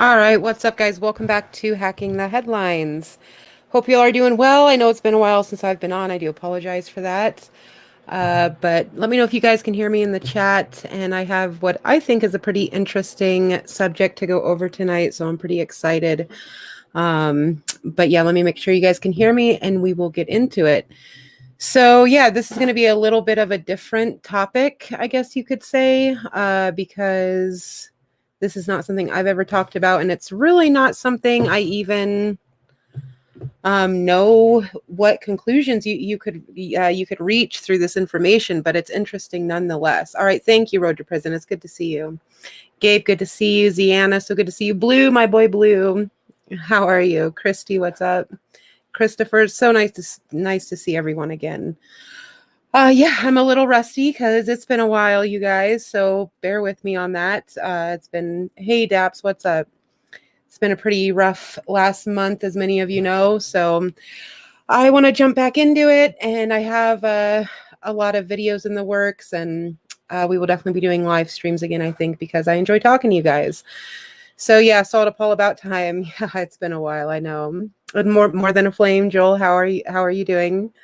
All right, what's up, guys? Welcome back to Hacking the Headlines. Hope you all are doing well. I know it's been a while since I've been on. I do apologize for that. But let me know if you guys can hear me in the chat. And I have what I think is a pretty interesting subject to go over tonight, so I'm pretty excited. But yeah, let me make sure you guys can hear me and we will get into it. So yeah, this is going to be a little bit of a different topic, I guess you could say, because this is not something I've ever talked about, and it's really not something I even know what conclusions you could reach through this information, but it's interesting nonetheless. All right, thank you, Road to Prison. It's good to see you. Gabe, good to see you. Ziana, so good to see you. Blue, my boy Blue, how are you? Christy, what's up? Christopher, it's so nice to see everyone again. Yeah, I'm a little rusty because it's been a while, you guys, so bear with me on that. It's been, hey, Daps, what's up? It's been a pretty rough last month, as many of you know, so I want to jump back into it, and I have a lot of videos in the works, and we will definitely be doing live streams again, I think, because I enjoy talking to you guys. So yeah, Salt Paul, about time. Yeah, it's been a while, I know. More than a flame, Joel. How are you doing?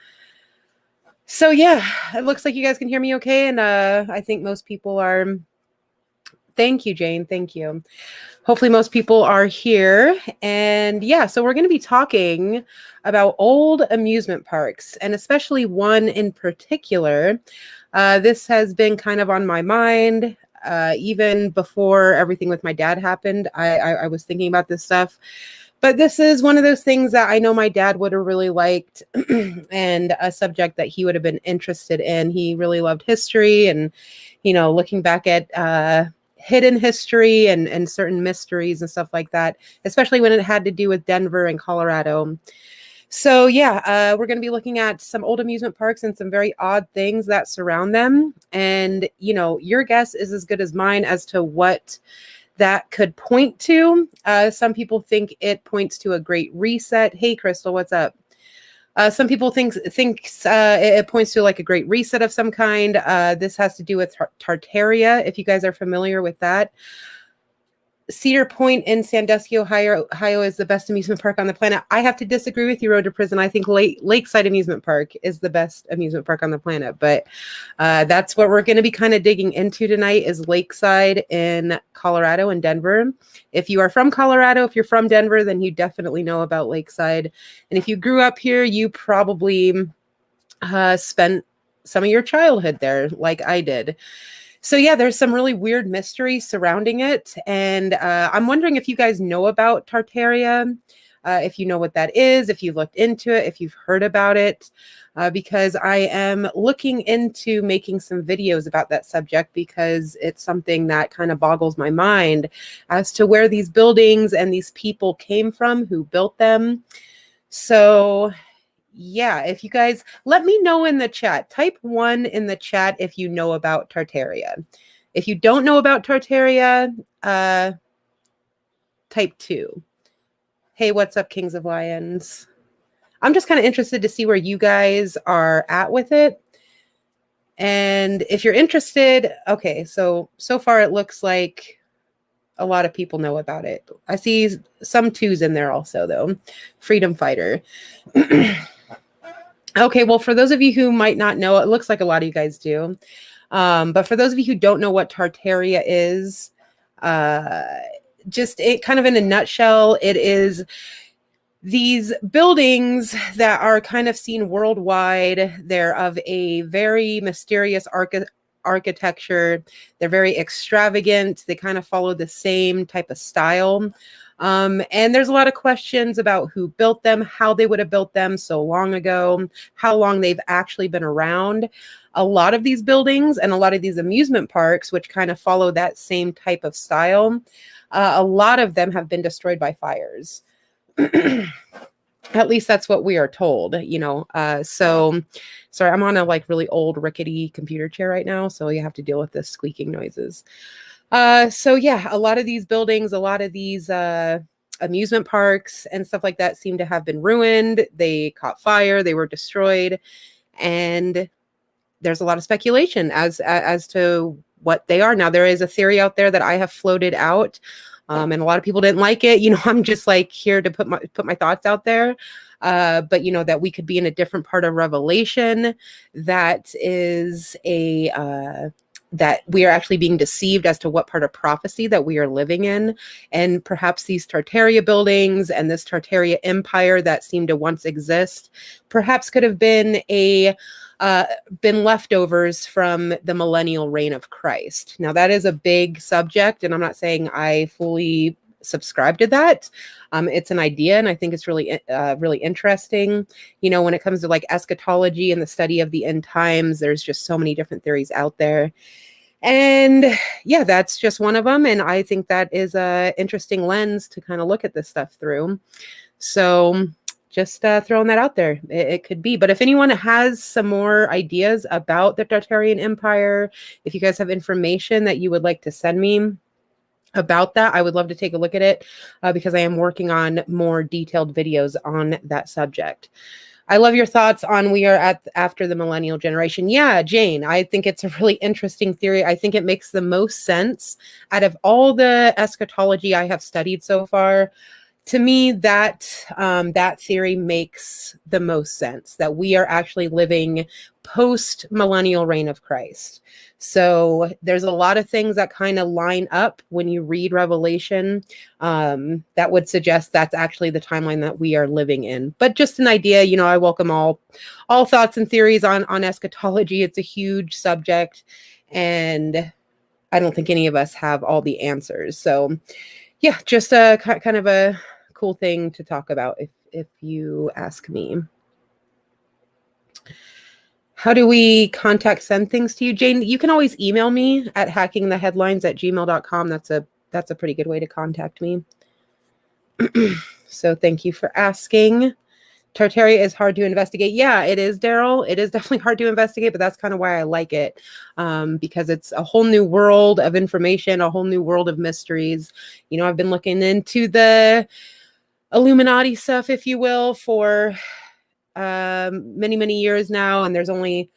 So yeah, it looks like you guys can hear me okay, and I think most people are. Thank you, Jane. Thank you. Hopefully most people are here. And yeah, so we're going to be talking about old amusement parks, and especially one in particular. This has been kind of on my mind. Even before everything with my dad happened, I was thinking about this stuff. But this is one of those things that I know my dad would have really liked and a subject that he would have been interested in. He really loved history and, looking back at hidden history and certain mysteries and stuff like that, especially when it had to do with Denver and Colorado. So yeah, we're going to be looking at some old amusement parks and some very odd things that surround them. And, your guess is as good as mine as to what that could point to. Some people think it points to a great reset. Hey, Crystal, what's up? Some people think it points to like a great reset of some kind. This has to do with Tartaria, if you guys are familiar with that. Cedar Point in Sandusky, Ohio is the best amusement park on the planet. I have to disagree with you, Road to Prison. I think Lakeside Amusement Park is the best amusement park on the planet. But that's what we're going to be kind of digging into tonight is Lakeside in Colorado and Denver. If you are from Colorado, if you're from Denver, then you definitely know about Lakeside. And if you grew up here, you probably spent some of your childhood there like I did. So yeah, there's some really weird mystery surrounding it. And I'm wondering if you guys know about Tartaria, if you know what that is, if you've looked into it, if you've heard about it, because I am looking into making some videos about that subject because it's something that kind of boggles my mind as to where these buildings and these people came from, who built them. So yeah, if you guys let me know in the chat, type 1 in the chat if you know about Tartaria. If you don't know about Tartaria, type 2. Hey, what's up, Kings of Lions? I'm just kind of interested to see where you guys are at with it. And if you're interested, okay, so far it looks like a lot of people know about it. I see some 2s in there also, though. Freedom Fighter. Okay, well, for those of you who might not know, it looks like a lot of you guys do. But for those of you who don't know what Tartaria is, just it kind of in a nutshell, it is these buildings that are kind of seen worldwide. They're of a very mysterious architecture. They're very extravagant. They kind of follow the same type of style. And there's a lot of questions about who built them, how they would have built them so long ago, how long they've actually been around. A lot of these buildings and a lot of these amusement parks, which kind of follow that same type of style, a lot of them have been destroyed by fires. At least that's what we are told, so sorry, I'm on a like really old rickety computer chair right now, so you have to deal with the squeaking noises. So yeah, a lot of these buildings, a lot of these amusement parks and stuff like that seem to have been ruined. They caught fire, they were destroyed, and there's a lot of speculation as to what they are. Now, there is a theory out there that I have floated out And a lot of people didn't like it. I'm just like here to put my thoughts out there. But that we could be in a different part of Revelation that is that we are actually being deceived as to what part of prophecy that we are living in. And perhaps these Tartaria buildings and this Tartaria empire that seemed to once exist, perhaps could have been been leftovers from the millennial reign of Christ. Now, that is a big subject, and I'm not saying I fully subscribe to that. It's an idea, and I think it's really interesting. When it comes to like eschatology and the study of the end times, there's just so many different theories out there. And yeah, that's just one of them. And I think that is a interesting lens to kind of look at this stuff through. So just throwing that out there. It could be. But if anyone has some more ideas about the Tartarian Empire, if you guys have information that you would like to send me about that, I would love to take a look at it because I am working on more detailed videos on that subject. I love your thoughts on we are after the millennial generation. Yeah, Jane, I think it's a really interesting theory. I think it makes the most sense out of all the eschatology I have studied so far. To me, that theory makes the most sense, that we are actually living post-millennial reign of Christ. So there's a lot of things that kind of line up when you read Revelation that would suggest that's actually the timeline that we are living in. But just an idea, I welcome all thoughts and theories on eschatology. It's a huge subject, and I don't think any of us have all the answers. So yeah, just a kind of a cool thing to talk about if you ask me. How do we send things to you? Jane, you can always email me at hackingtheheadlines@gmail.com. That's a pretty good way to contact me. So thank you for asking. Tartaria is hard to investigate. Yeah, it is, Daryl. It is definitely hard to investigate, but that's kind of why I like it, because it's a whole new world of information, a whole new world of mysteries. I've been looking into the Illuminati stuff, if you will, for many, many years now, and there's only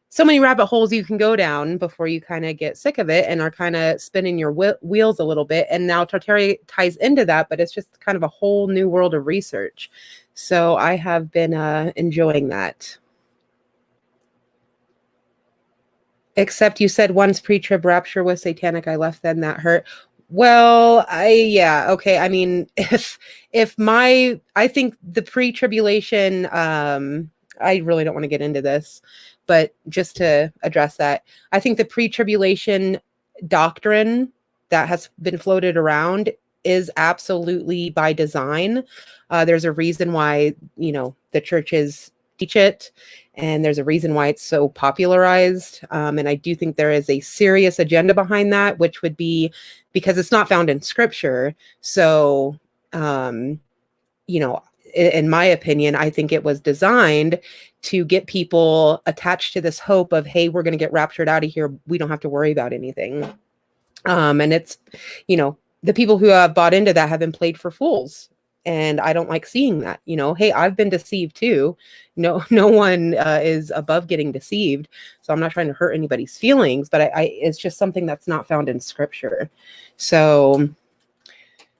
so many rabbit holes you can go down before you kind of get sick of it and are kind of spinning your wheels a little bit. And now Tartaria ties into that, but it's just kind of a whole new world of research. So I have been enjoying that. Except you said once pre-trib rapture was satanic, I left, then that hurt. Well, okay. I mean, I think the pre-tribulation, I really don't want to get into this, but just to address that, I think the pre-tribulation doctrine that has been floated around is absolutely by design. There's a reason why, the churches teach it, and there's a reason why it's so popularized. And I do think there is a serious agenda behind that, which would be because it's not found in scripture. So, in my opinion, I think it was designed to get people attached to this hope of, hey, we're going to get raptured out of here. We don't have to worry about anything. And it's, the people who have bought into that have been played for fools. And I don't like seeing that. Hey, I've been deceived too. No one is above getting deceived. So I'm not trying to hurt anybody's feelings, but it's just something that's not found in scripture. So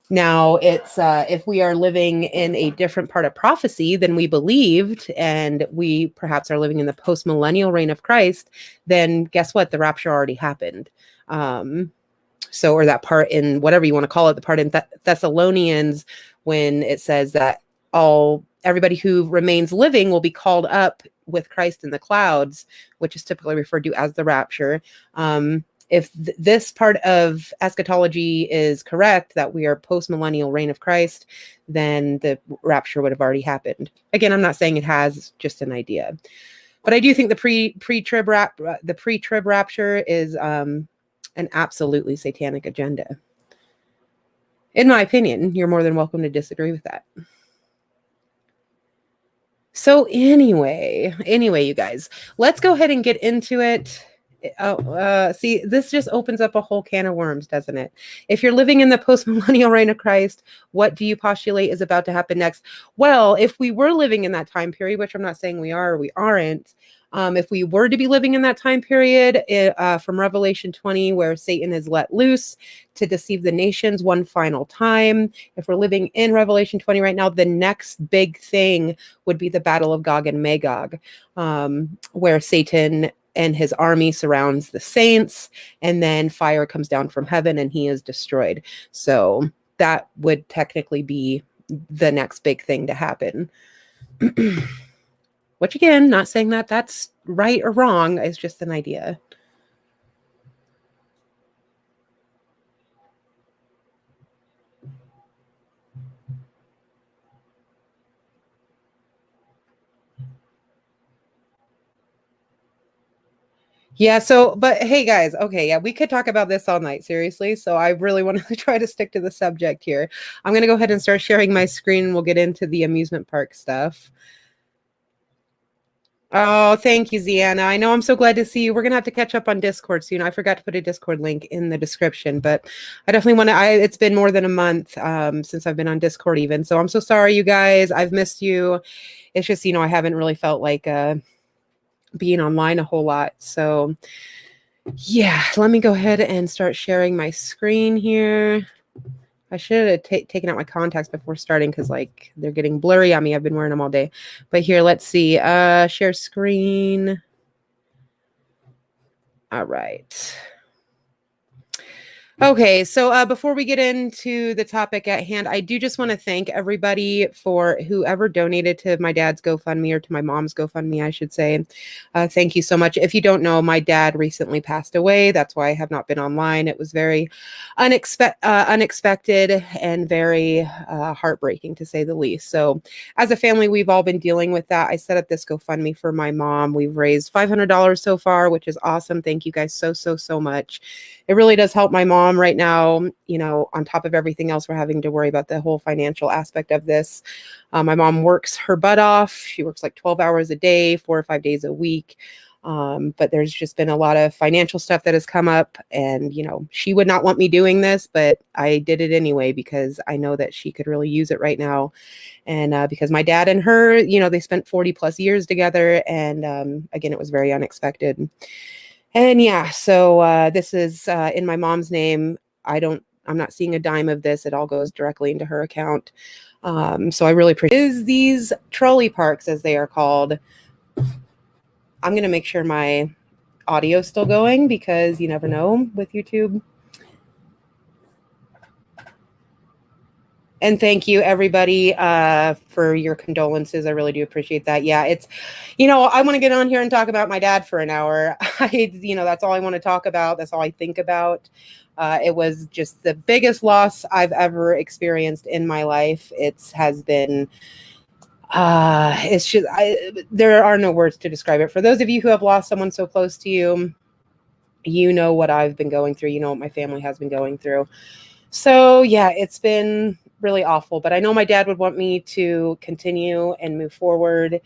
now it's if we are living in a different part of prophecy than we believed, and we perhaps are living in the post-millennial reign of Christ, then guess what? The rapture already happened. So, or that part in whatever you want to call it, the part in Thessalonians, when it says that everybody who remains living will be called up with Christ in the clouds, which is typically referred to as the rapture. If this part of eschatology is correct, that we are post-millennial reign of Christ, then the rapture would have already happened. Again, I'm not saying it has, just an idea. But I do think the pre-trib rapture is an absolutely satanic agenda. In my opinion, you're more than welcome to disagree with that. So anyway, you guys, let's go ahead and get into it. See, this just opens up a whole can of worms, doesn't it? If you're living in the post-millennial reign of Christ, what do you postulate is about to happen next? Well, if we were living in that time period, which I'm not saying we are or we aren't, if we were to be living in that time period from Revelation 20, where Satan is let loose to deceive the nations one final time, if we're living in Revelation 20 right now, the next big thing would be the Battle of Gog and Magog, where Satan and his army surrounds the saints, and then fire comes down from heaven and he is destroyed. So that would technically be the next big thing to happen. Which again, not saying that that's right or wrong, it's just an idea. Yeah, so, but hey guys, okay, yeah, we could talk about this all night, seriously. So I really want to try to stick to the subject here. I'm going to go ahead and start sharing my screen and we'll get into the amusement park stuff. Oh, thank you, Ziana. I know, I'm so glad to see you. We're going to have to catch up on Discord soon. I forgot to put a Discord link in the description, but I definitely want to, it's been more than a month since I've been on Discord even. So I'm so sorry, you guys. I've missed you. It's just, I haven't really felt like being online a whole lot. So yeah, let me go ahead and start sharing my screen here. I should have taken out my contacts before starting because like they're getting blurry on me. I've been wearing them all day. But here, let's see. Share screen. All right. Okay, so before we get into the topic at hand, I do just want to thank everybody for whoever donated to my dad's GoFundMe, or to my mom's GoFundMe, I should say. Thank you so much. If you don't know, my dad recently passed away. That's why I have not been online. It was very unexpected and very heartbreaking, to say the least. So as a family, we've all been dealing with that. I set up this GoFundMe for my mom. We've raised $500 so far, which is awesome. Thank you guys so much. It really does help my mom right now, on top of everything else we're having to worry about, the whole financial aspect of this. My mom works her butt off. She works like 12 hours a day, 4 or 5 days a week. But there's just been a lot of financial stuff that has come up, and, she would not want me doing this, but I did it anyway because I know that she could really use it right now. And because my dad and her, they spent 40 plus years together. And again, it was very unexpected. And yeah, so this is in my mom's name. I'm not seeing a dime of this. It all goes directly into her account. So I really appreciate these trolley parks, as they are called. I'm going to make sure my audio is still going because you never know with YouTube. And thank you, everybody, for your condolences. I really do appreciate that. Yeah, it's, I want to get on here and talk about my dad for an hour. That's all I want to talk about. That's all I think about. It was just the biggest loss I've ever experienced in my life. It's been, it's just, there are no words to describe it. For those of you who have lost someone so close to you, you know what I've been going through. You know what my family has been going through. So yeah, it's been really awful, but I know my dad would want me to continue and move forward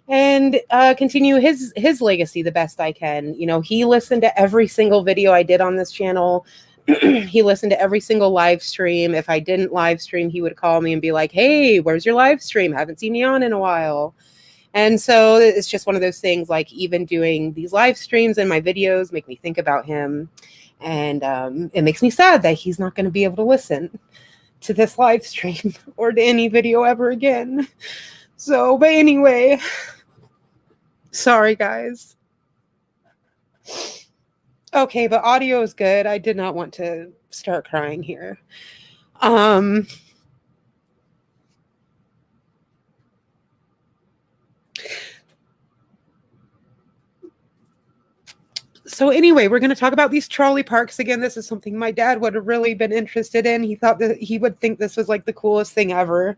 and continue his legacy the best I can. He listened to every single video I did on this channel. He listened to every single live stream. If I didn't live stream, he would call me and be like, "Hey, where's your live stream? Haven't seen you on in a while." And so it's just one of those things, like even doing these live streams and my videos make me think about him. And it makes me sad that he's not going to be able to listen to this live stream or to any video ever again. So, but anyway, sorry guys. Okay, but audio is good. I did not want to start crying here. So anyway, we're going to talk about these trolley parks again. This is something my dad would have really been interested in. He thought that he would think this was like the coolest thing ever,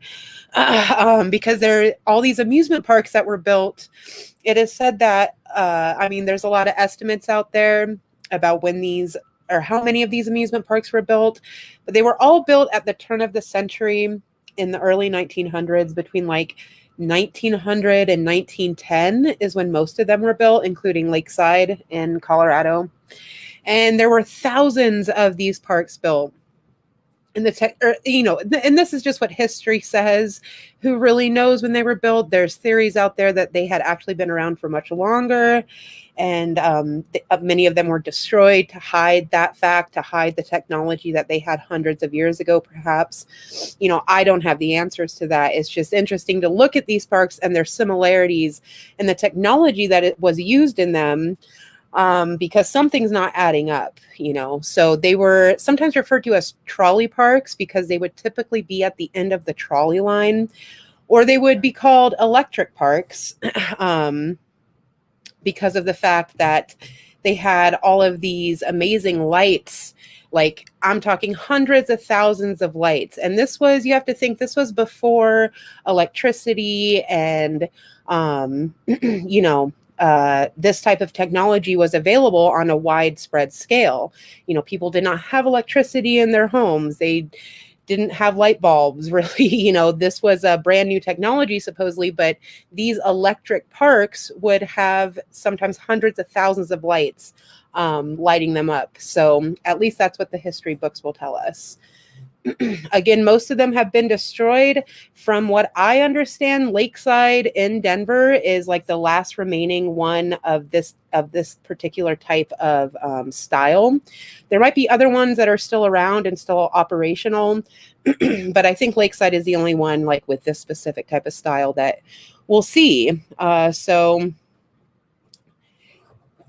because there are all these amusement parks that were built. It is said that, there's a lot of estimates out there about when these or how many of these amusement parks were built, but they were all built at the turn of the century in the early 1900s, between like 1900 and 1910 is when most of them were built, including Lakeside in Colorado. And there were thousands of these parks built. And and this is just what history says. Who really knows when they were built? There's theories out there that they had actually been around for much longer, and many of them were destroyed to hide that fact, to hide the technology that they had hundreds of years ago, perhaps. I don't have the answers to that. It's just interesting to look at these parks and their similarities and the technology that it was used in them. Because something's not adding up, So they were sometimes referred to as trolley parks because they would typically be at the end of the trolley line, or they would be called electric parks because of the fact that they had all of these amazing lights. Like, I'm talking hundreds of thousands of lights. And you have to think, this was before electricity and, this type of technology was available on a widespread scale. People did not have electricity in their homes. They didn't have light bulbs, really. This was a brand new technology, supposedly, but these electric parks would have sometimes hundreds of thousands of lights lighting them up. So at least that's what the history books will tell us. Again, most of them have been destroyed. From what I understand, Lakeside in Denver is like the last remaining one of this particular type of style. There might be other ones that are still around and still operational, but I think Lakeside is the only one like with this specific type of style that we'll see. So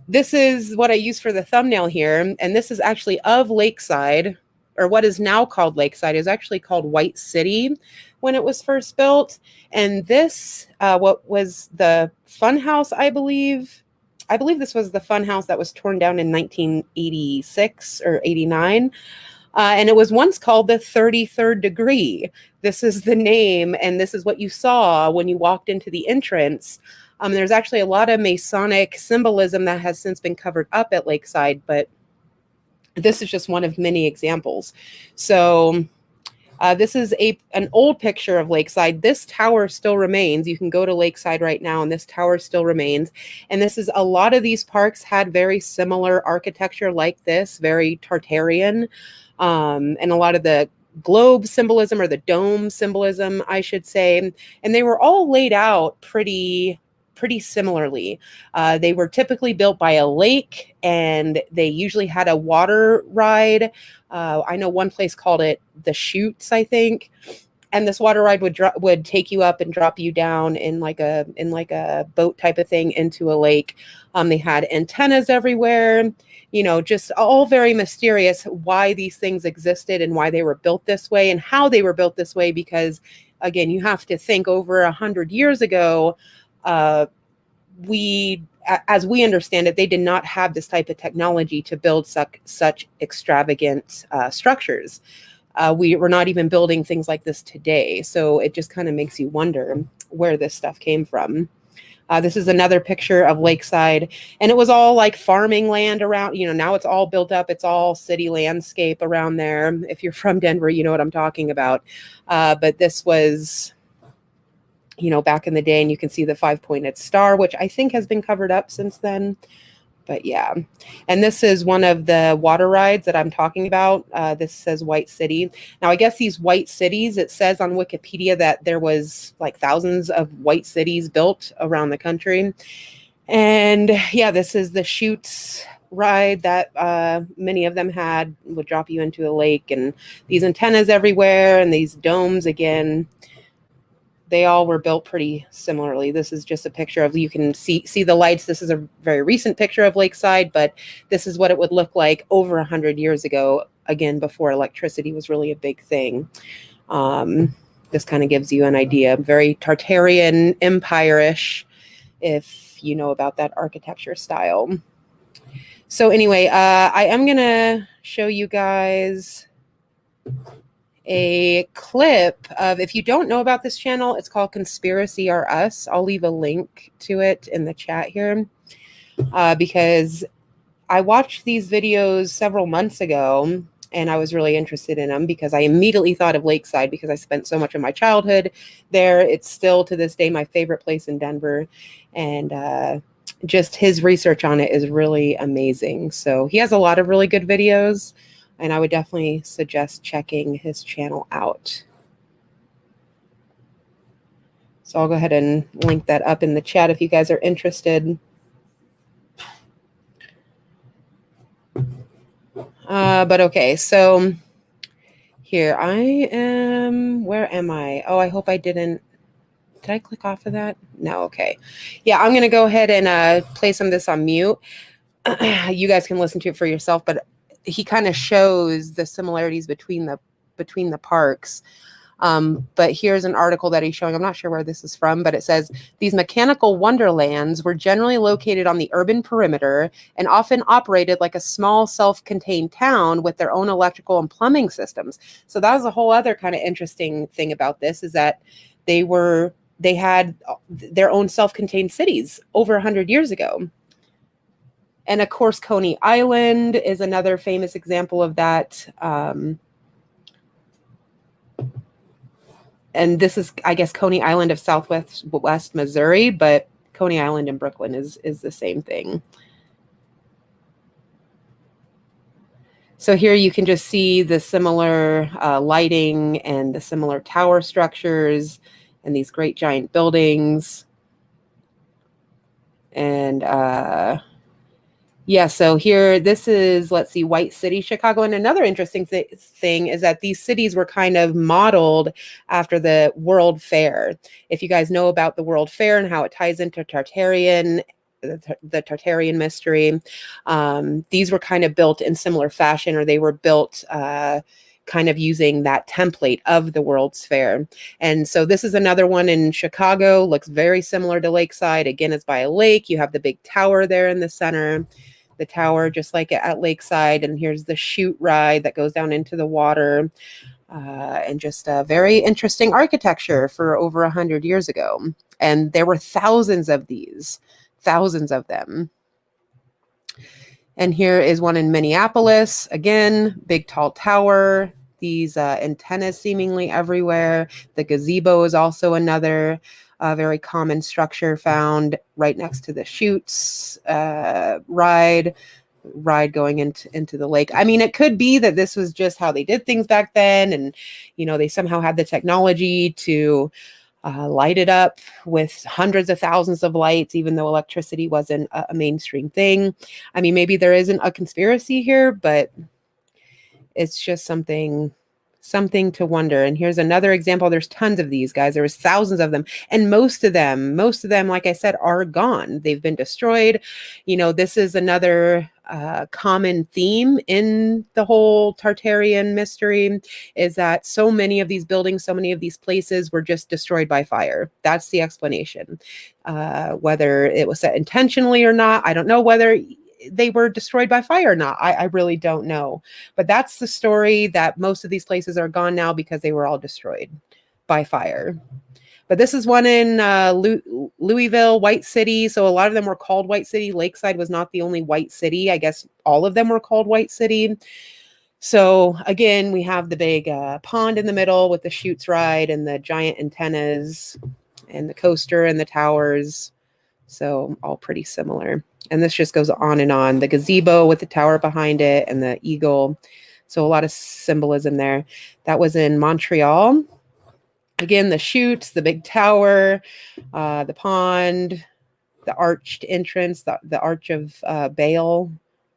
this is what I use for the thumbnail here, and this is actually of Lakeside. Or what is now called Lakeside is actually called White City when it was first built. And this, what was the fun house, I believe this was the fun house that was torn down in 1986 or 89. And it was once called the 33rd degree. This is the name, and this is what you saw when you walked into the entrance. There's actually a lot of Masonic symbolism that has since been covered up at Lakeside, but this is just one of many examples. So this is an old picture of Lakeside. This tower still remains. You can go to Lakeside right now, and this tower still remains. And a lot of these parks had very similar architecture like this, very Tartarian, and a lot of the globe symbolism, or the dome symbolism, I should say. And they were all laid out pretty similarly. They were typically built by a lake, and they usually had a water ride. I know one place called it the Chutes, I think. And this water ride would take you up and drop you down in like a boat type of thing into a lake. They had antennas everywhere, just all very mysterious why these things existed and why they were built this way and how they were built this way. Because again, you have to think over 100 years ago, as we understand it, they did not have this type of technology to build such extravagant structures. We're not even building things like this today. So it just kind of makes you wonder where this stuff came from. This is another picture of Lakeside, and it was all like farming land around, now it's all built up. It's all city landscape around there. If you're from Denver, you know what I'm talking about. But this was, back in the day, and you can see the 5-pointed star, which I think has been covered up since then. But yeah, and this is one of the water rides that I'm talking about. This says White City. Now, I guess these white cities, it says on Wikipedia that there was like thousands of white cities built around the country. And yeah, this is the Chutes ride that many of them would drop you into a lake, and these antennas everywhere, and these domes again. They all were built pretty similarly. This is just a picture of, you can see the lights. This is a very recent picture of Lakeside, but this is what it would look like over 100 years ago, again, before electricity was really a big thing. This kind of gives you an idea. Very Tartarian, empire-ish, if you know about that architecture style. So anyway, I am going to show you guys a clip of, if you don't know about this channel, it's called Conspiracy or Us. I'll leave a link to it in the chat here, because I watched these videos several months ago, and I was really interested in them because I immediately thought of Lakeside because I spent so much of my childhood there. It's still to this day my favorite place in Denver, and just his research on it is really amazing. So he has a lot of really good videos, and I would definitely suggest checking his channel out. So I'll go ahead and link that up in the chat if you guys are interested. But okay, so here I am. Where am I? Oh, I hope I didn't. Did I click off of that? No, okay. Yeah, I'm going to go ahead and play some of this on mute. You guys can listen to it for yourself, but he kind of shows the similarities between the parks. But here's an article that he's showing. I'm not sure where this is from, but it says these mechanical wonderlands were generally located on the urban perimeter and often operated like a small self-contained town with their own electrical and plumbing systems. So that was a whole other kind of interesting thing about this, is that they had their own self-contained cities over 100 years ago. And of course, Coney Island is another famous example of that. And this is, I guess, Coney Island of Southwest Missouri, but Coney Island in Brooklyn is the same thing. So here you can just see the similar lighting and the similar tower structures and these great giant buildings. And yeah, so here, this is, let's see, White City, Chicago. And another interesting thing is that these cities were kind of modeled after the World Fair. If you guys know about the World Fair and how it ties into Tartarian, the Tartarian mystery, these were kind of built in similar fashion, or they were built kind of using that template of the World's Fair. And so this is another one in Chicago, looks very similar to Lakeside. Again, it's by a lake. You have the big tower there in the center. The tower, just like at Lakeside, and here's the chute ride that goes down into the water, and just a very interesting architecture for over 100 years ago. And there were thousands of these, thousands of them. And here is one in Minneapolis. Again, big tall tower, these antennas seemingly everywhere. The gazebo is also another very common structure found right next to the chutes ride going into the lake. I mean, it could be that this was just how they did things back then, and they somehow had the technology to light it up with hundreds of thousands of lights, even though electricity wasn't a mainstream thing. I mean, maybe there isn't a conspiracy here, but it's just something to wonder. And here's another example. There's tons of these, guys. There was thousands of them. And most of them, like I said, are gone. They've been destroyed. This is another common theme in the whole Tartarian mystery, is that so many of these buildings, so many of these places were just destroyed by fire. That's the explanation. Whether it was set intentionally or not, I don't know. Whether they were destroyed by fire or not, I really don't know. But that's the story, that most of these places are gone now because they were all destroyed by fire. But this is one in Louisville, White City. So a lot of them were called White City. Lakeside was not the only White City. I guess all of them were called White City. So again, we have the big pond in the middle with the chutes ride and the giant antennas and the coaster and the towers. So all pretty similar. And this just goes on and on. The gazebo with the tower behind it and the eagle. So a lot of symbolism there. That was in Montreal. Again, the chutes, the big tower, the pond, the arched entrance, the Arch of Baal,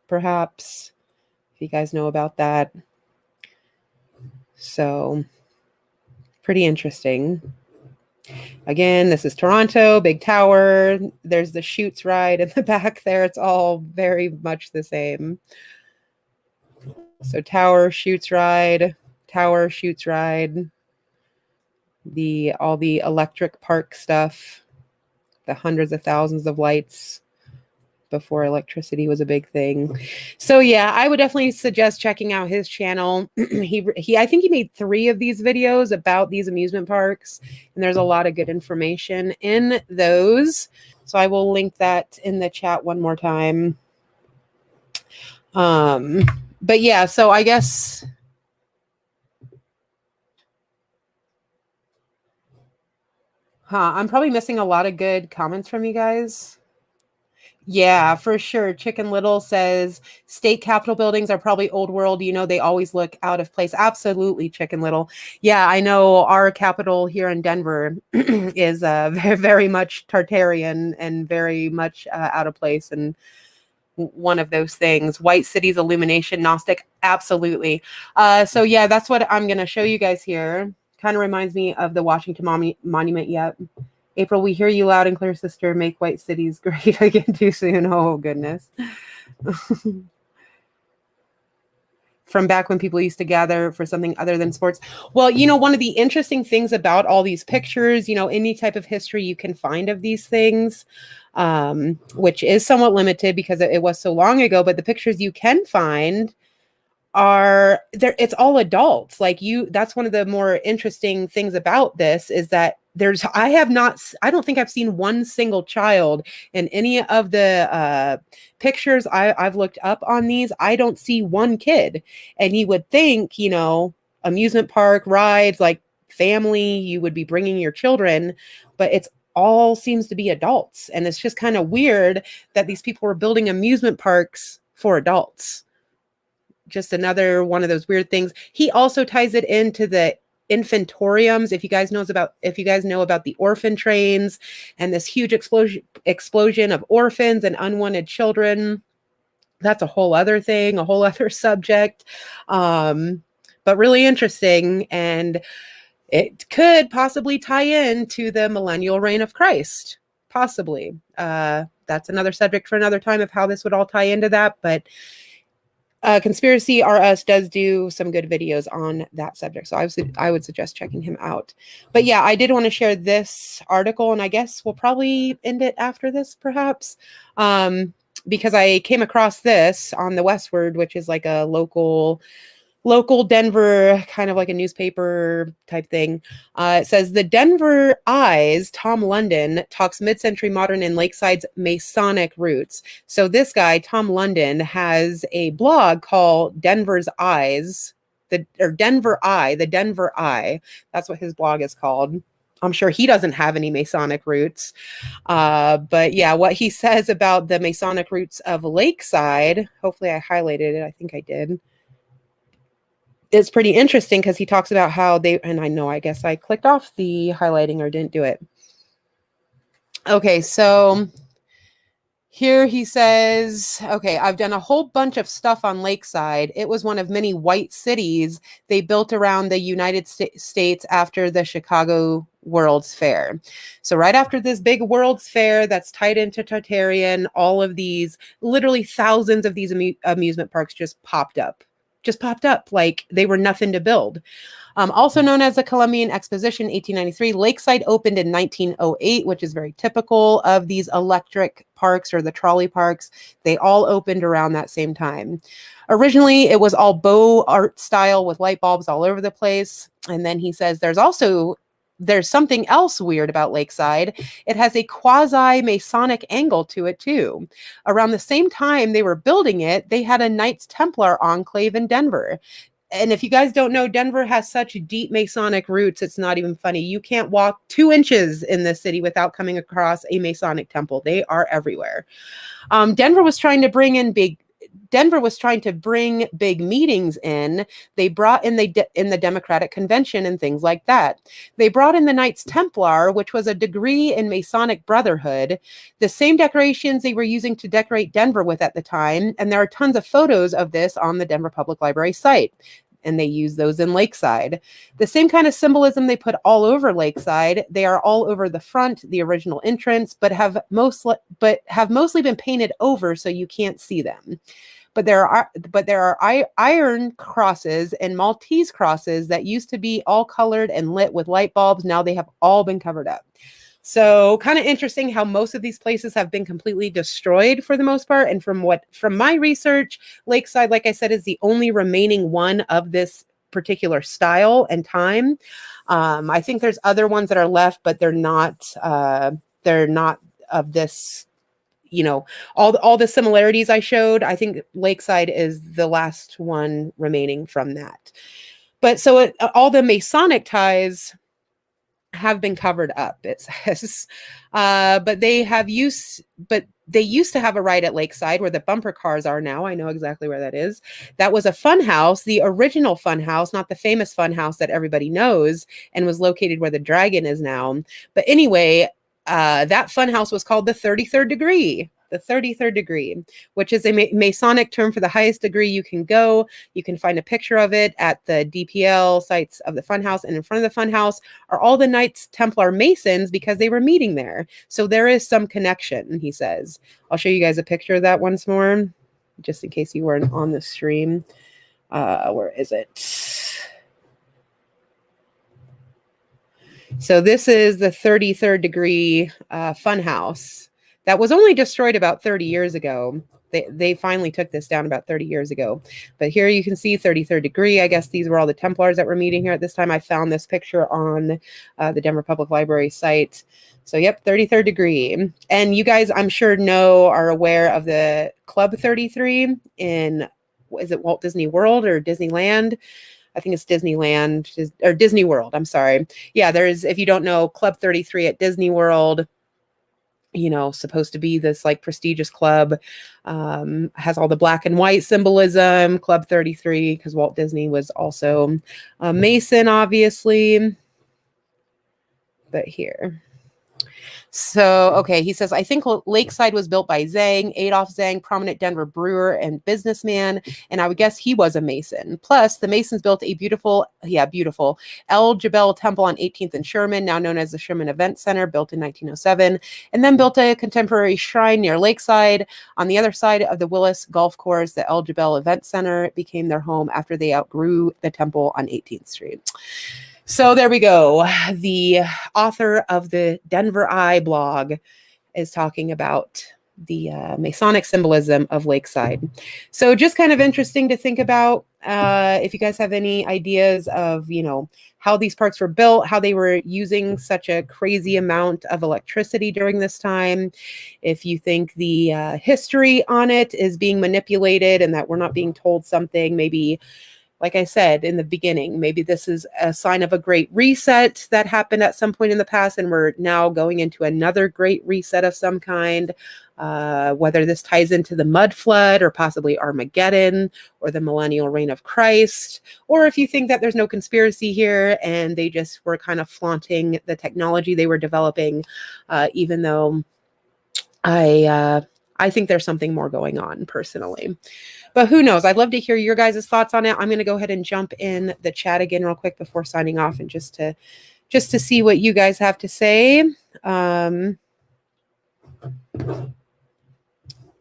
perhaps, if you guys know about that. So pretty interesting. Again, this is Toronto, big tower. There's the chutes ride in the back there. It's all very much the same. So tower, chutes ride, tower, chutes ride. All the electric park stuff, the hundreds of thousands of lights before electricity was a big thing. So yeah, I would definitely suggest checking out his channel. I think he made 3 of these videos about these amusement parks, and there's a lot of good information in those. So I will link that in the chat one more time. But yeah, so I guess, I'm probably missing a lot of good comments from you guys. Yeah, for sure. Chicken Little says state capitol buildings are probably old world. You know, they always look out of place. Absolutely, Chicken Little. Yeah, I know our capital here in Denver is very, very much Tartarian and very much out of place. And one of those things. White cities, illumination, Gnostic. Absolutely. So, yeah, that's what I'm going to show you guys here. Kind of reminds me of the Washington Monument. Yet. April, we hear you loud and clear, sister. Make white cities great again too soon. Oh, goodness. From back when people used to gather for something other than sports. Well, you know, one of the interesting things about all these pictures, you know, any type of history you can find of these things, which is somewhat limited because it was so long ago, but the pictures you can find are there, it's all adults. Like, you, that's one of the more interesting things about this is that I don't think I've seen one single child in any of the pictures I've looked up on these. I don't see one kid. And you would think, you know, amusement park rides, like family, you would be bringing your children, but it's all seems to be adults. And it's just kind of weird that these people were building amusement parks for adults. Just another one of those weird things. He also ties it into the infantoriums. If you guys know about the orphan trains and this huge explosion of orphans and unwanted children, that's a whole other thing, a whole other subject. But really interesting, and it could possibly tie in to the millennial reign of Christ. Possibly. That's another subject for another time of how this would all tie into that, but Conspiracy RS does do some good videos on that subject. So I would suggest checking him out. But yeah, I did want to share this article, and I guess we'll probably end it after this, perhaps, because I came across this on the Westward, which is like a local Denver, kind of like a newspaper type thing. It says the Denver Eyes, Tom London, talks mid-century modern and Lakeside's Masonic roots. So this guy, Tom London, has a blog called Denver's Eyes, the Denver Eye. That's what his blog is called. I'm sure he doesn't have any Masonic roots. But yeah, what he says about the Masonic roots of Lakeside, hopefully I highlighted it. I think I did. It's pretty interesting because he talks about how they, and I guess I clicked off the highlighting or didn't do it. Okay, so here he says, okay, I've done a whole bunch of stuff on Lakeside. It was one of many white cities they built around the United States after the Chicago World's Fair. So right after this big World's Fair that's tied into Tartarian, all of these, literally thousands of these amusement parks just popped up like they were nothing to build. Also known as the Columbian Exposition, 1893, Lakeside opened in 1908, which is very typical of these electric parks or the trolley parks. They all opened around that same time. Originally, it was all Beaux Art style with light bulbs all over the place. And then he says there's something else weird about Lakeside. It has a quasi-Masonic angle to it, too. Around the same time they were building it, they had a Knights Templar enclave in Denver. And if you guys don't know, Denver has such deep Masonic roots, it's not even funny. You can't walk 2 inches in this city without coming across a Masonic temple. They are everywhere. Denver was trying to bring big meetings in. They brought in the Democratic Convention and things like that. They brought in the Knights Templar, which was a degree in Masonic Brotherhood, the same decorations they were using to decorate Denver with at the time. And there are tons of photos of this on the Denver Public Library site. And they use those in Lakeside. The same kind of symbolism they put all over Lakeside. They are all over the front, the original entrance, but have mostly been painted over so you can't see them. But there are iron crosses and Maltese crosses that used to be all colored and lit with light bulbs. Now they have all been covered up. So kind of interesting how most of these places have been completely destroyed for the most part. And from my research, Lakeside, like I said, is the only remaining one of this particular style and time. I think there's other ones that are left, but they're not of this, all the similarities I showed. I think Lakeside is the last one remaining from that. But so all the Masonic ties have been covered up, it says. But they used to have a ride at Lakeside where the bumper cars are now. I know exactly where that is. That was a fun house, the original fun house, not the famous fun house that everybody knows, and was located where the dragon is now. But anyway, that fun house was called the 33rd degree. The 33rd degree, which is a Masonic term for the highest degree you can go. You can find a picture of it at the DPL sites of the funhouse, and in front of the funhouse are all the Knights Templar Masons because they were meeting there. So there is some connection, he says. I'll show you guys a picture of that once more, just in case you weren't on the stream. Where is it? So this is the 33rd degree funhouse. That was only destroyed about 30 years ago. They finally took this down about 30 years ago. But here you can see 33rd degree. I guess these were all the Templars that were meeting here at this time. I found this picture on the Denver Public Library site. So yep, 33rd degree. And you guys, I'm sure are aware of the Club 33 in, is it Walt Disney World or Disneyland? I think it's Disneyland or Disney World. I'm sorry. Yeah, if you don't know, Club 33 at Disney World, supposed to be this like prestigious club, has all the black and white symbolism, Club 33, because Walt Disney was also a Mason, obviously. But here. So, okay, he says, I think Lakeside was built by Zhang, Adolf Zhang, prominent Denver brewer and businessman, and I would guess he was a Mason. Plus, the Masons built a beautiful El Jebel Temple on 18th and Sherman, now known as the Sherman Event Center, built in 1907, and then built a contemporary shrine near Lakeside. On the other side of the Willis Golf Course, the El Jebel Event Center became their home after they outgrew the temple on 18th Street. So there we go. The author of the Denver Eye blog is talking about the Masonic symbolism of Lakeside. So just kind of interesting to think about. If you guys have any ideas of, how these parks were built, how they were using such a crazy amount of electricity during this time. If you think the history on it is being manipulated and that we're not being told something, maybe, like I said in the beginning, maybe this is a sign of a great reset that happened at some point in the past, and we're now going into another great reset of some kind, whether this ties into the mud flood or possibly Armageddon or the millennial reign of Christ, or if you think that there's no conspiracy here and they just were kind of flaunting the technology they were developing, even though I think there's something more going on personally. But who knows? I'd love to hear your guys' thoughts on it. I'm going to go ahead and jump in the chat again real quick before signing off, and just to see what you guys have to say.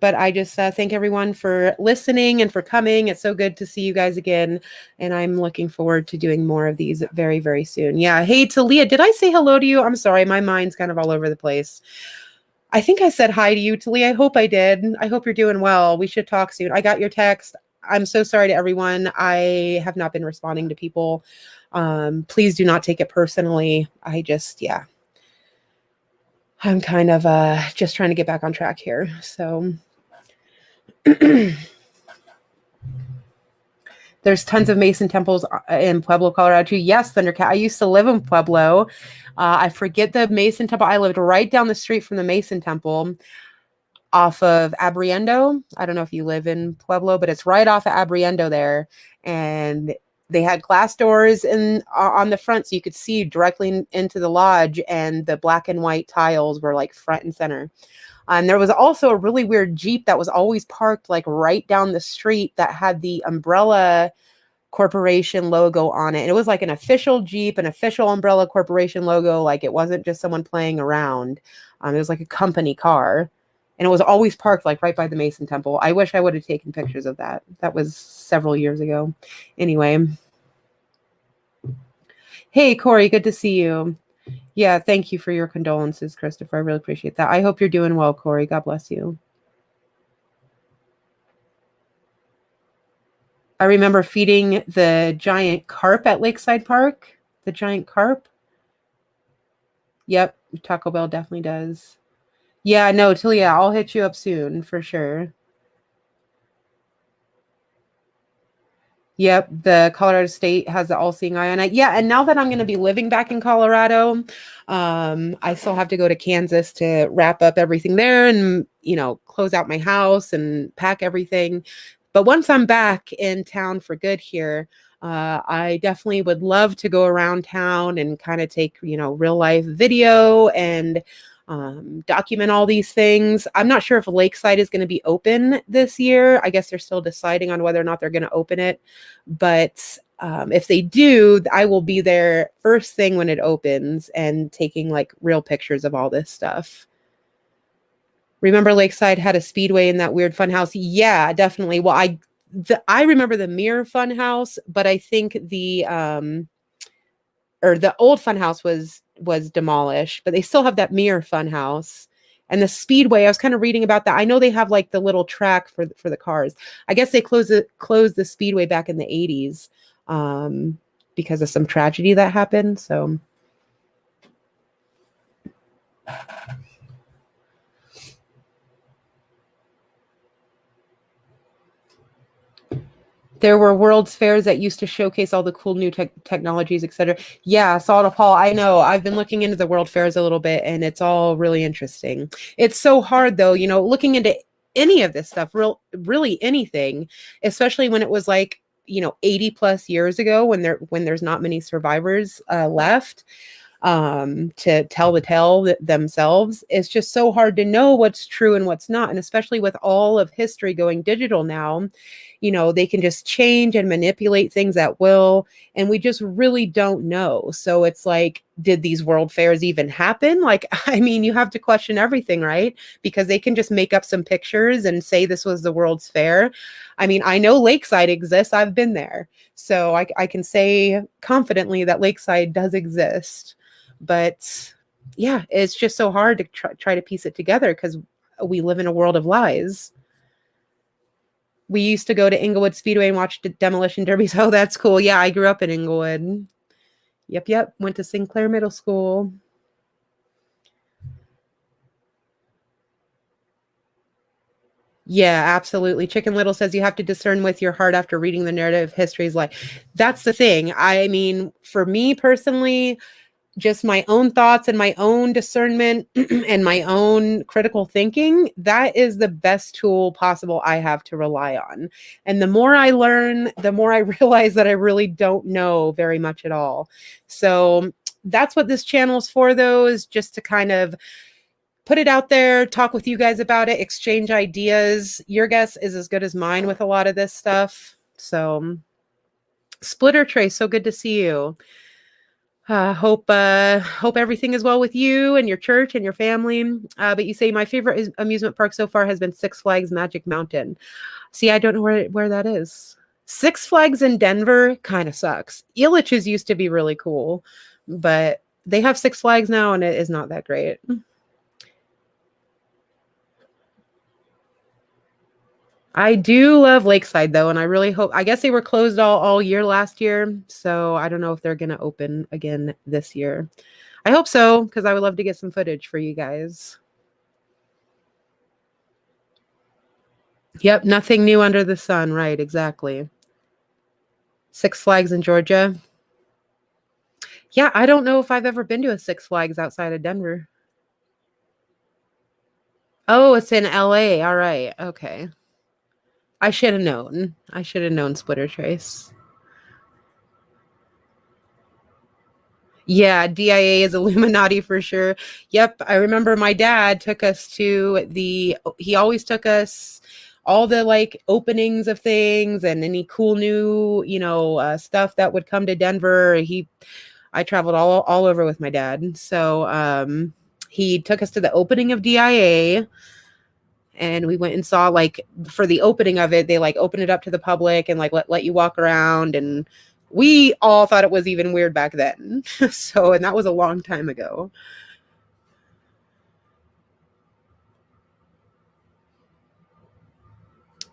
But I just thank everyone for listening and for coming. It's so good to see you guys again. And I'm looking forward to doing more of these very, very soon. Yeah. Hey, Talia, did I say hello to you? I'm sorry. My mind's kind of all over the place. I think I said hi to you, Talia. I hope I did. I hope you're doing well. We should talk soon. I got your text. I'm so sorry to everyone. I have not been responding to people. Please do not take it personally. I'm kind of just trying to get back on track here. So there's tons of Mason temples in Pueblo, Colorado too. Yes, Thundercat. I used to live in Pueblo. I forget the Mason temple. I lived right down the street from the Mason temple off of Abriendo. I don't know if you live in Pueblo, but it's right off of Abriendo there. And they had glass doors on the front so you could see directly into the lodge, and the black and white tiles were like front and center. And there was also a really weird Jeep that was always parked like right down the street that had the Umbrella Corporation logo on it. And it was like an official Jeep, an official Umbrella Corporation logo. Like it wasn't just someone playing around. It was like a company car. And it was always parked like right by the Mason Temple. I wish I would have taken pictures of that. That was several years ago. Anyway. Hey, Corey, good to see you. Yeah, thank you for your condolences, Christopher. I really appreciate that. I hope you're doing well, Corey. God bless you. I remember feeding the giant carp at Lakeside Park. The giant carp. Yep, Taco Bell definitely does. Yeah, no, Talia, I'll hit you up soon for sure. Yep, the Colorado State has the all-seeing eye on it. Yeah, and now that I'm going to be living back in Colorado, I still have to go to Kansas to wrap up everything there and, close out my house and pack everything. But once I'm back in town for good here, I definitely would love to go around town and kind of take, real life video and document all these things. I'm not sure if Lakeside is going to be open this year. I guess they're still deciding on whether or not they're going to open it. But if they do, I will be there first thing when it opens and taking like real pictures of all this stuff. Remember Lakeside had a speedway in that weird fun house? Yeah, definitely. Well, I remember the Mirror Fun House, but I think the old fun house was demolished, but they still have that Mirror Fun House. And the speedway, I was kind of reading about that. I know they have like the little track for the cars. I guess they closed the speedway back in the 80s because of some tragedy that happened. So there were World's Fairs that used to showcase all the cool new technologies, etc. Yeah, Saw it, Paul. I know. I've been looking into the World Fairs a little bit, and it's all really interesting. It's so hard, though, looking into any of this stuff, really anything, especially when it was like 80 plus years ago when there's not many survivors left to tell the tale themselves. It's just so hard to know what's true and what's not. And especially with all of history going digital now, they can just change and manipulate things at will. And we just really don't know. So it's like, did these world fairs even happen? Like, I mean, you have to question everything, right? Because they can just make up some pictures and say this was the World's Fair. I mean, I know Lakeside exists. I've been there. So I can say confidently that Lakeside does exist. But yeah, it's just so hard to try to piece it together because we live in a world of lies. We used to go to Inglewood Speedway and watch demolition derbies. Oh, that's cool. Yeah, I grew up in Inglewood. Yep. Went to Sinclair Middle School. Yeah, absolutely. Chicken Little says you have to discern with your heart after reading the narrative histories. Like, that's the thing. I mean, for me personally, just my own thoughts and my own discernment and my own critical thinking, that is the best tool possible I have to rely on. And the more I learn, the more I realize that I really don't know very much at all. So that's what this channel is for, though, is just to kind of put it out there, talk with you guys about it, exchange ideas. Your guess is as good as mine with a lot of this stuff. So Splitter Trace, so good to see you. Hope everything is well with you and your church and your family. But you say my favorite amusement park so far has been Six Flags Magic Mountain. See, I don't know where that is. Six Flags in Denver kind of sucks. Elitch's used to be really cool, but they have Six Flags now and it is not that great. I do love Lakeside though, and I really hope. I guess they were closed all year last year, so I don't know if they're gonna open again this year. I hope so because I would love to get some footage for you guys. Yep, nothing new under the sun. Right, exactly. Six Flags in Georgia. Yeah, I don't know if I've ever been to a Six Flags outside of Denver. Oh, it's in LA. All right. Okay. I should have known. I should have known Splitter Trace. Yeah, DIA is Illuminati for sure. Yep, I remember my dad took us to he always took us all the like openings of things and any cool new, stuff that would come to Denver. I traveled all over with my dad. So, he took us to the opening of DIA and we went and saw like for the opening of it, they like opened it up to the public and like let you walk around, and we all thought it was even weird back then. So, and that was a long time ago.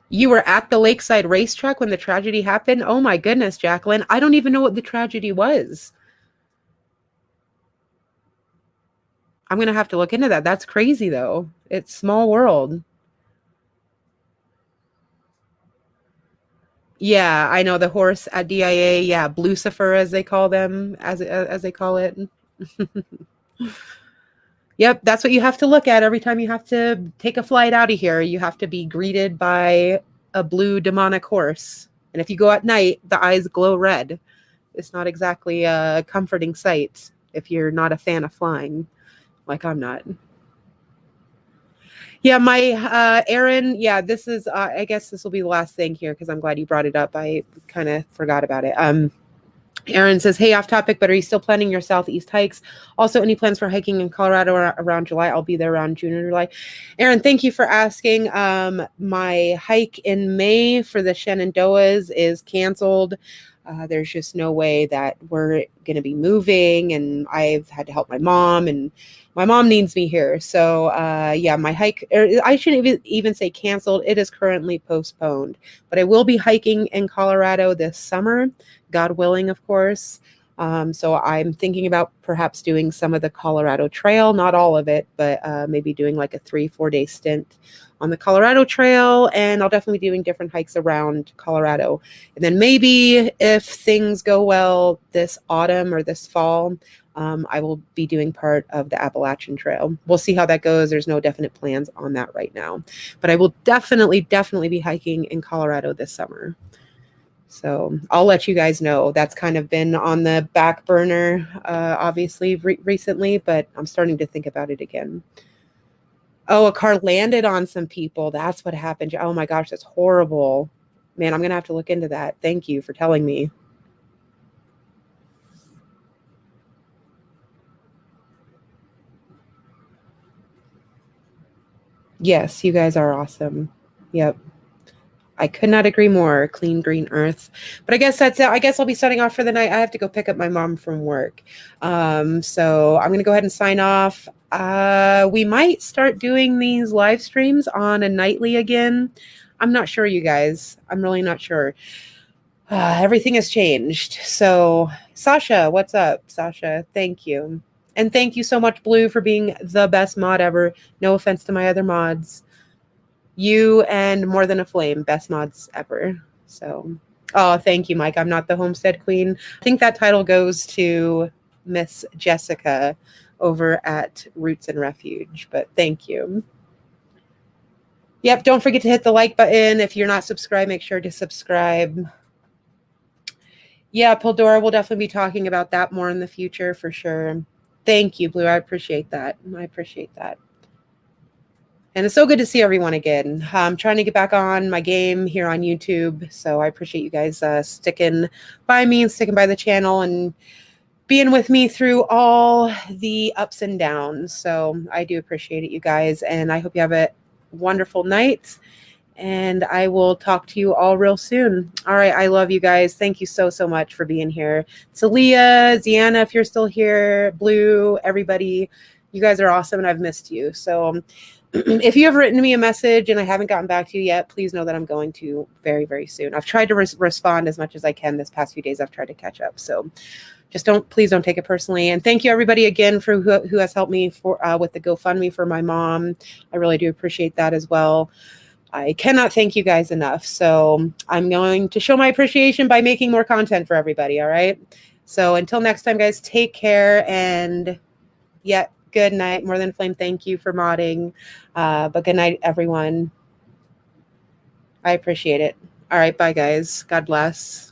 You were at the Lakeside racetrack when the tragedy happened? Oh my goodness, Jacqueline. I don't even know what the tragedy was. I'm going to have to look into that. That's crazy, though. It's small world. Yeah, I know the horse at DIA. Yeah, Blucifer, as they call them, as they call it. Yep, that's what you have to look at every time you have to take a flight out of here. You have to be greeted by a blue demonic horse. And if you go at night, the eyes glow red. It's not exactly a comforting sight if you're not a fan of flying, like I'm not. Yeah, my Aaron, yeah, this is I guess this will be the last thing here because I'm glad you brought it up. I kind of forgot about it. Aaron says, hey, off topic, but are you still planning your Southeast hikes? Also, any plans for hiking in Colorado around July? I'll be there around June or July. Aaron, thank you for asking. My hike in May for the Shenandoahs is canceled. There's just no way that we're going to be moving, and I've had to help my mom, and my mom needs me here. So, yeah, my hike, I shouldn't even say canceled. It is currently postponed, but I will be hiking in Colorado this summer, God willing, of course. So I'm thinking about perhaps doing some of the Colorado Trail, not all of it, but maybe doing like a 3-4 day stint on the Colorado Trail. And I'll definitely be doing different hikes around Colorado. And then maybe if things go well this autumn or this fall, I will be doing part of the Appalachian Trail. We'll see how that goes. There's no definite plans on that right now, but I will definitely be hiking in Colorado this summer. So I'll let you guys know. That's kind of been on the back burner, obviously, recently, but I'm starting to think about it again. Oh, a car landed on some people. That's what happened. Oh my gosh, that's horrible. Man, I'm going to have to look into that. Thank you for telling me. Yes, you guys are awesome. Yep. I could not agree more. Clean green earth. But I guess that's it. I guess I'll be signing off for the night. I have to go pick up my mom from work. So I'm going to go ahead and sign off. We might start doing these live streams on a nightly again. I'm not sure, you guys. I'm really not sure. Everything has changed. So, Sasha, what's up, Sasha? Thank you. And thank you so much, Blue, for being the best mod ever. No offense to my other mods. You and More Than a Flame, best mods ever. So, oh, thank you, Mike. I'm not the Homestead Queen. I think that title goes to Miss Jessica over at Roots and Refuge, but thank you. Yep, don't forget to hit the like button. If you're not subscribed, make sure to subscribe. Yeah, Pildora, we'll definitely be talking about that more in the future for sure. Thank you, Blue. I appreciate that. I appreciate that. And it's so good to see everyone again. I'm trying to get back on my game here on YouTube. So I appreciate you guys sticking by me and sticking by the channel and being with me through all the ups and downs. So I do appreciate it, you guys. And I hope you have a wonderful night. And I will talk to you all real soon. All right. I love you guys. Thank you so, so much for being here. Talia, Ziana, if you're still here, Blue, everybody, you guys are awesome and I've missed you. So if you have written me a message and I haven't gotten back to you yet, please know that I'm going to very, very soon. I've tried to respond as much as I can this past few days. I've tried to catch up. So just please don't take it personally. And thank you everybody again for who has helped me for with the GoFundMe for my mom. I really do appreciate that as well. I cannot thank you guys enough. So I'm going to show my appreciation by making more content for everybody. All right. So until next time, guys, take care. And yeah, good night. More Than Flame, thank you for modding. But good night, everyone. I appreciate it. All right. Bye, guys. God bless.